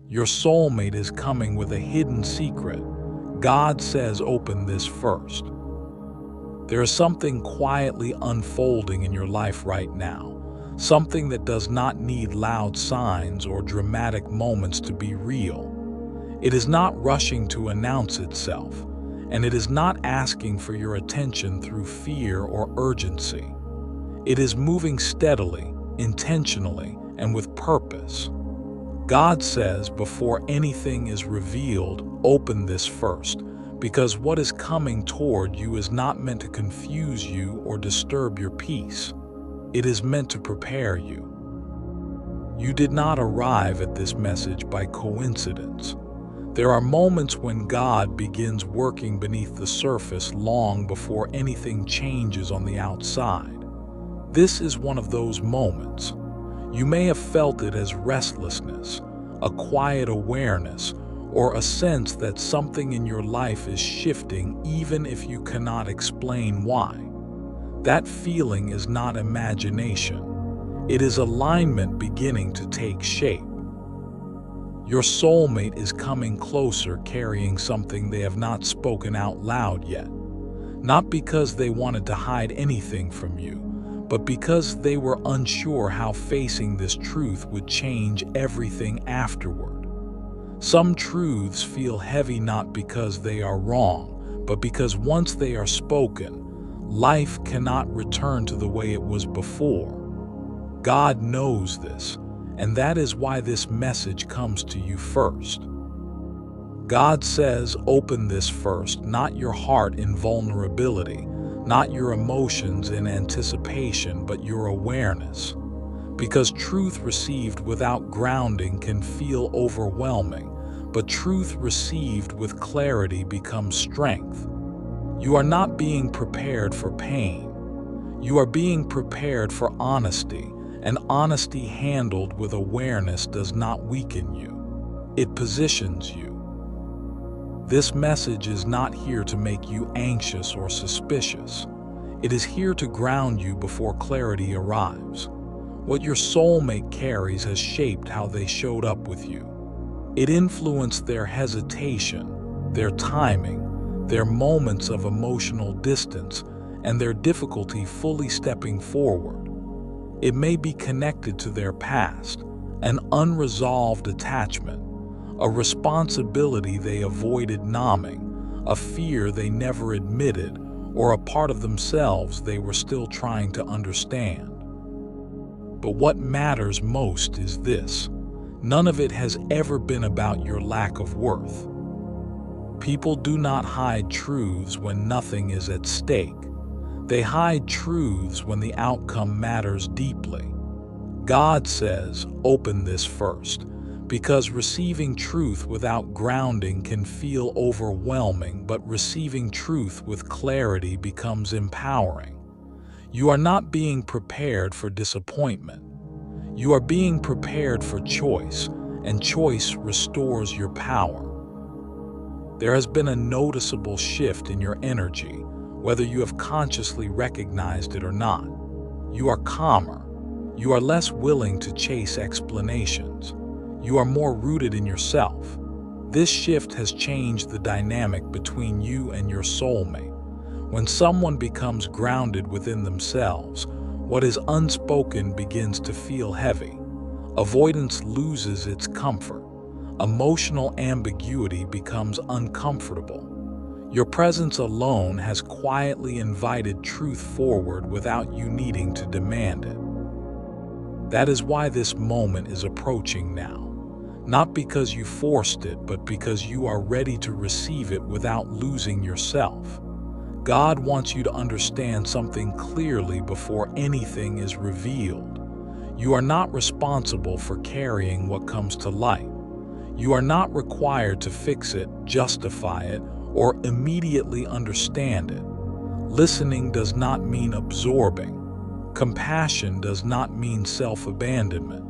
Your soulmate is coming with a hidden secret. God says open this first. There is something quietly unfolding in your life right now, something that does not need loud signs or dramatic moments to be real. It is not rushing to announce itself, and it is not asking for your attention through fear or urgency. It is moving steadily, intentionally, and with purpose. God says before anything is revealed, open this first, because what is coming toward you is not meant to confuse you or disturb your peace. It is meant to prepare you. You did not arrive at this message by coincidence. There are moments when God begins working beneath the surface long before anything changes on the outside. This is one of those moments. You may have felt it as restlessness, a quiet awareness, or a sense that something in your life is shifting even if you cannot explain why. That feeling is not imagination. It is alignment beginning to take shape. Your soulmate is coming closer carrying something they have not spoken out loud yet. Not because they wanted to hide anything from you, but because they were unsure how facing this truth would change everything afterward. Some truths feel heavy not because they are wrong, but because once they are spoken, life cannot return to the way it was before. God knows this, and that is why this message comes to you first. God says, open this first, not your heart in vulnerability, not your emotions in anticipation, but your awareness. Because truth received without grounding can feel overwhelming, but truth received with clarity becomes strength. You are not being prepared for pain. You are being prepared for honesty, and honesty handled with awareness does not weaken you. It positions you. This message is not here to make you anxious or suspicious. It is here to ground you before clarity arrives. What your soulmate carries has shaped how they showed up with you. It influenced their hesitation, their timing, their moments of emotional distance, and their difficulty fully stepping forward. It may be connected to their past, an unresolved attachment, a responsibility they avoided naming, a fear they never admitted, or a part of themselves they were still trying to understand. But what matters most is this: none of it has ever been about your lack of worth. People do not hide truths when nothing is at stake. They hide truths when the outcome matters deeply. God says, open this first, because receiving truth without grounding can feel overwhelming, but receiving truth with clarity becomes empowering. You are not being prepared for disappointment. You are being prepared for choice, and choice restores your power. There has been a noticeable shift in your energy, whether you have consciously recognized it or not. You are calmer. You are less willing to chase explanations. You are more rooted in yourself. This shift has changed the dynamic between you and your soulmate. When someone becomes grounded within themselves, what is unspoken begins to feel heavy. Avoidance loses its comfort. Emotional ambiguity becomes uncomfortable. Your presence alone has quietly invited truth forward without you needing to demand it. That is why this moment is approaching now. Not because you forced it, but because you are ready to receive it without losing yourself. God wants you to understand something clearly before anything is revealed. You are not responsible for carrying what comes to light. You are not required to fix it, justify it, or immediately understand it. Listening does not mean absorbing. Compassion does not mean self-abandonment.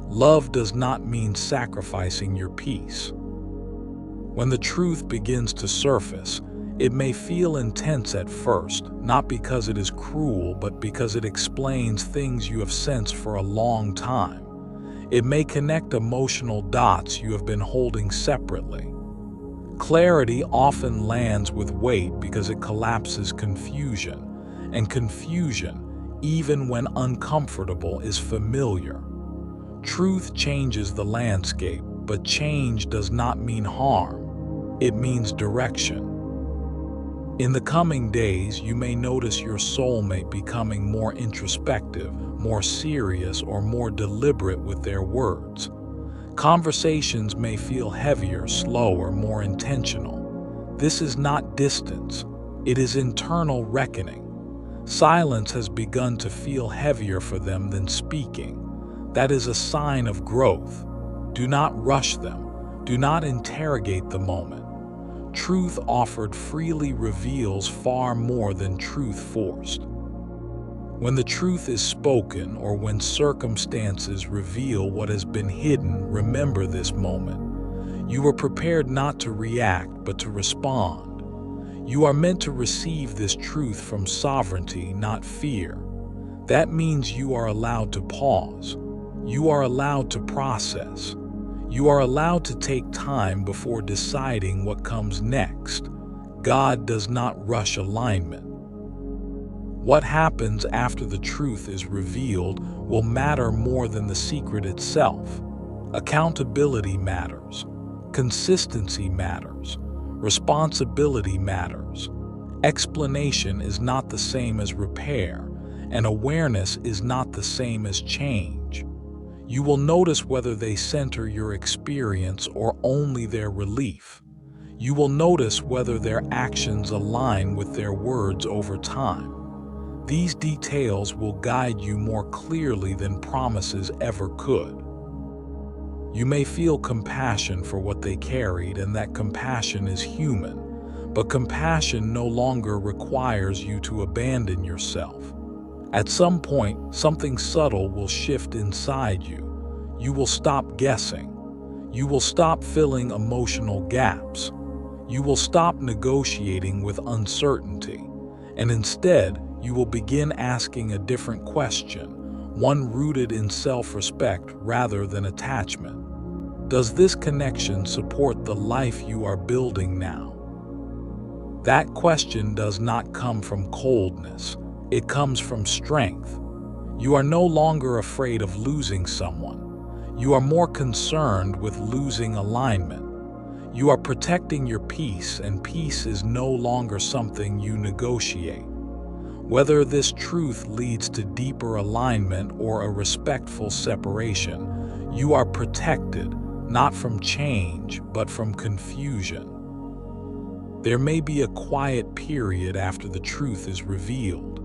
Love does not mean sacrificing your peace. When the truth begins to surface, it may feel intense at first, not because it is cruel, but because it explains things you have sensed for a long time. It may connect emotional dots you have been holding separately. Clarity often lands with weight because it collapses confusion, and confusion, even when uncomfortable, is familiar. Truth changes the landscape, but change does not mean harm. It means direction. In the coming days, you may notice your soulmate becoming more introspective, more serious, or more deliberate with their words. Conversations may feel heavier, slower, more intentional. This is not distance. It is internal reckoning. Silence has begun to feel heavier for them than speaking. That is a sign of growth. Do not rush them. Do not interrogate the moment. Truth offered freely reveals far more than truth forced. When the truth is spoken, or when circumstances reveal what has been hidden, remember this moment. You are prepared not to react, but to respond. You are meant to receive this truth from sovereignty, not fear. That means you are allowed to pause. You are allowed to process. You are allowed to take time before deciding what comes next. God does not rush alignment. What happens after the truth is revealed will matter more than the secret itself. Accountability matters. Consistency matters. Responsibility matters. Explanation is not the same as repair, and awareness is not the same as change. You will notice whether they center your experience or only their relief. You will notice whether their actions align with their words over time. These details will guide you more clearly than promises ever could. You may feel compassion for what they carried, and that compassion is human, but compassion no longer requires you to abandon yourself. At some point, something subtle will shift inside you. You will stop guessing. You will stop filling emotional gaps. You will stop negotiating with uncertainty. And instead, you will begin asking a different question, one rooted in self-respect rather than attachment. Does this connection support the life you are building now? That question does not come from coldness. It comes from strength. You are no longer afraid of losing someone. You are more concerned with losing alignment. You are protecting your peace, and peace is no longer something you negotiate. Whether this truth leads to deeper alignment or a respectful separation, you are protected, not from change, but from confusion. There may be a quiet period after the truth is revealed.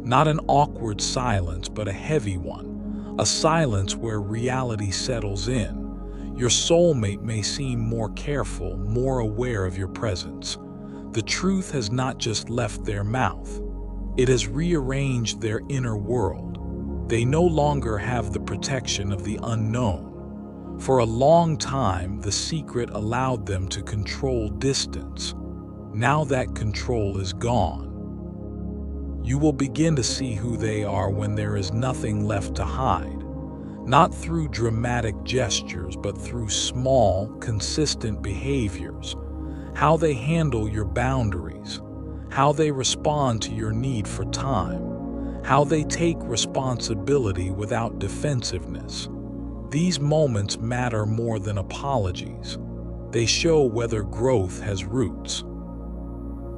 Not an awkward silence, but a heavy one. A silence where reality settles in. Your soulmate may seem more careful, more aware of your presence. The truth has not just left their mouth. It has rearranged their inner world. They no longer have the protection of the unknown. For a long time, the secret allowed them to control distance. Now that control is gone. You will begin to see who they are when there is nothing left to hide. Not through dramatic gestures, but through small, consistent behaviors. How they handle your boundaries. How they respond to your need for time. How they take responsibility without defensiveness. These moments matter more than apologies. They show whether growth has roots.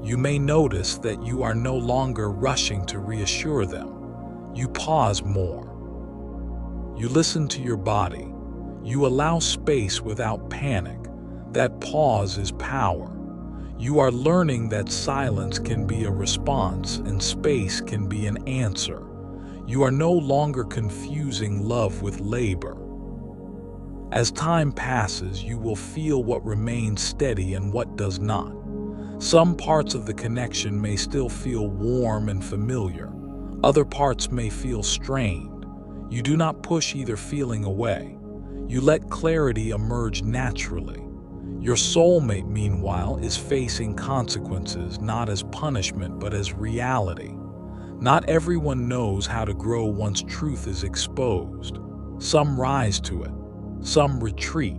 You may notice that you are no longer rushing to reassure them. You pause more. You listen to your body. You allow space without panic. That pause is power. You are learning that silence can be a response and space can be an answer. You are no longer confusing love with labor. As time passes, you will feel what remains steady and what does not. Some parts of the connection may still feel warm and familiar. Other parts may feel strained. You do not push either feeling away. You let clarity emerge naturally. Your soulmate, meanwhile, is facing consequences not as punishment but as reality. Not everyone knows how to grow once truth is exposed. Some rise to it, some retreat.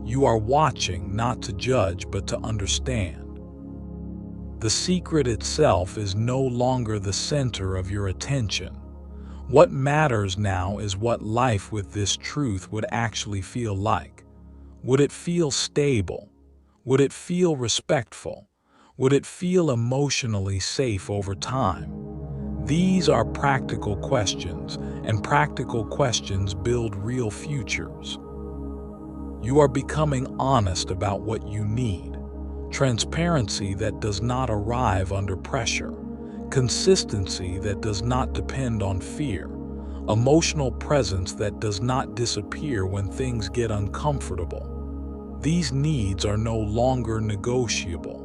You are watching not to judge but to understand. The secret itself is no longer the center of your attention. What matters now is what life with this truth would actually feel like. Would it feel stable? Would it feel respectful? Would it feel emotionally safe over time? These are practical questions, and practical questions build real futures. You are becoming honest about what you need. Transparency that does not arrive under pressure. Consistency that does not depend on fear. Emotional presence that does not disappear when things get uncomfortable. These needs are no longer negotiable.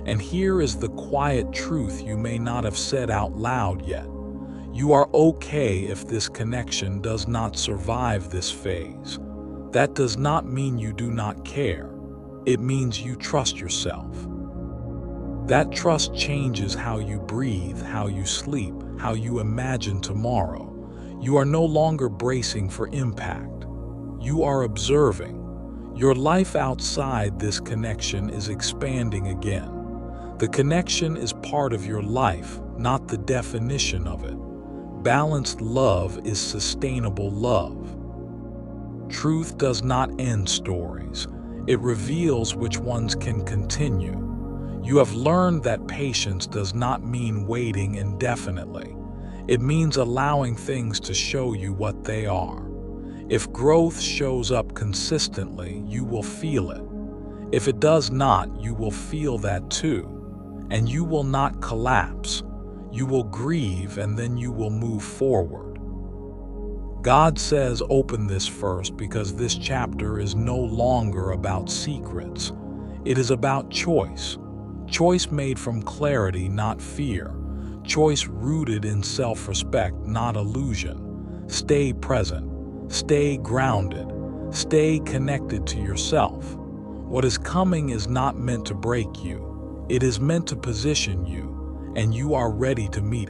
And here is the quiet truth you may not have said out loud yet. You are okay if this connection does not survive this phase. That does not mean you do not care. It means you trust yourself. That trust changes how you breathe, how you sleep, how you imagine tomorrow. You are no longer bracing for impact. You are observing. Your life outside this connection is expanding again. The connection is part of your life, not the definition of it. Balanced love is sustainable love. Truth does not end stories. It reveals which ones can continue. You have learned that patience does not mean waiting indefinitely. It means allowing things to show you what they are. If growth shows up consistently, you will feel it. If it does not, you will feel that too. And you will not collapse. You will grieve, and then you will move forward. God says open this first because this chapter is no longer about secrets. It is about choice. Choice made from clarity, not fear. Choice rooted in self-respect, not illusion. Stay present. Stay grounded. Stay connected to yourself. What is coming is not meant to break you. It is meant to position you, and you are ready to meet